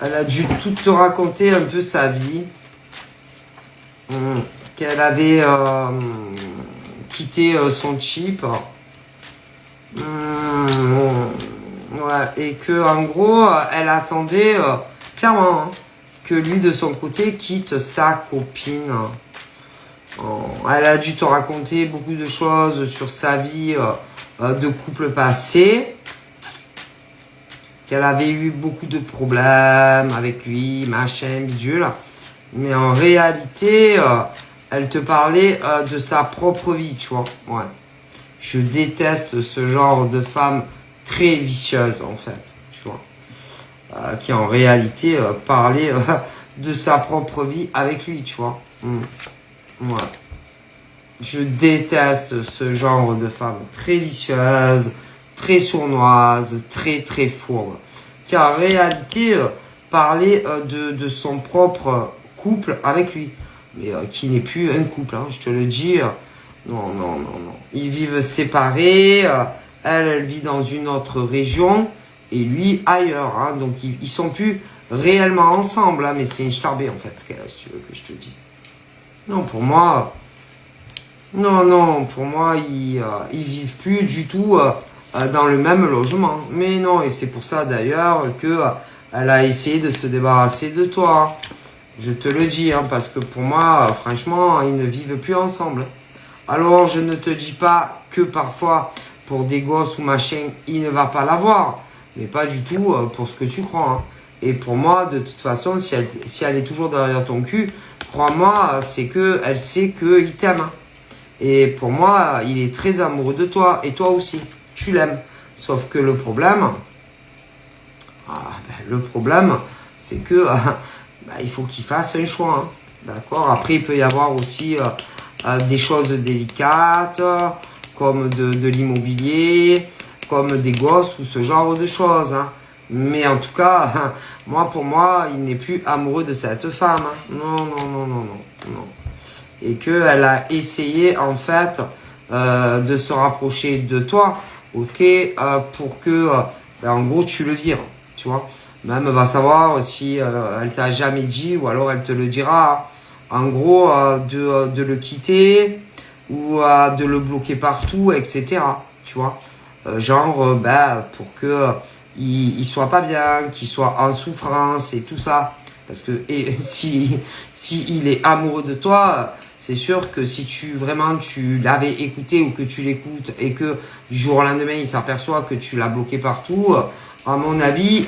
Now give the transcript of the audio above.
Elle a dû tout te raconter un peu sa vie. Qu'elle avait quitté son chip. Ouais, et que en gros, elle attendait clairement que lui de son côté quitte sa copine. Elle a dû te raconter beaucoup de choses sur sa vie de couple passé. Qu'elle avait eu beaucoup de problèmes avec lui, machin, bidule. Mais en réalité, elle te parlait de sa propre vie, tu vois. Ouais. Je déteste ce genre de femme très vicieuse, en fait, tu vois. Qui en réalité parlait de sa propre vie avec lui, tu vois. Ouais. Je déteste ce genre de femme très vicieuse, très sournoise, très très fourbe. Qui en réalité parlait de son propre couple avec lui. Mais qui n'est plus un couple, hein, je te le dis. Non. Ils vivent séparés. Elle vit dans une autre région. Et lui ailleurs. Hein, donc ils sont plus réellement ensemble. Hein, mais c'est une starbée en fait. Si tu veux que je te dise. Non, pour moi... Non, pour moi, ils vivent plus du tout dans le même logement. Mais non, et c'est pour ça d'ailleurs que elle a essayé de se débarrasser de toi. Je te le dis, hein, parce que pour moi, franchement, ils ne vivent plus ensemble. Alors, je ne te dis pas que parfois, pour des gosses ou machin, il ne va pas l'avoir. Mais pas du tout pour ce que tu crois. Hein. Et pour moi, de toute façon, si elle est toujours derrière ton cul, crois-moi, c'est que elle sait qu'il t'aime. Et pour moi, il est très amoureux de toi. Et toi aussi, tu l'aimes. Sauf que le problème, c'est que il faut qu'il fasse un choix. Hein. D'accord. Après, il peut y avoir aussi des choses délicates, comme de l'immobilier, comme des gosses ou ce genre de choses. Hein. Mais en tout cas, pour moi, il n'est plus amoureux de cette femme. Hein. Non. Et qu'elle a essayé en fait de se rapprocher de toi, ok, pour que en gros tu le vires, tu vois. Même va savoir si elle t'a jamais dit ou alors elle te le dira. En gros, de le quitter ou de le bloquer partout, etc. Tu vois. Pour que il soit pas bien, qu'il soit en souffrance et tout ça. Parce que si il est amoureux de toi, c'est sûr que si tu l'avais écouté ou que tu l'écoutes et que du jour au lendemain il s'aperçoit que tu l'as bloqué partout, à mon avis,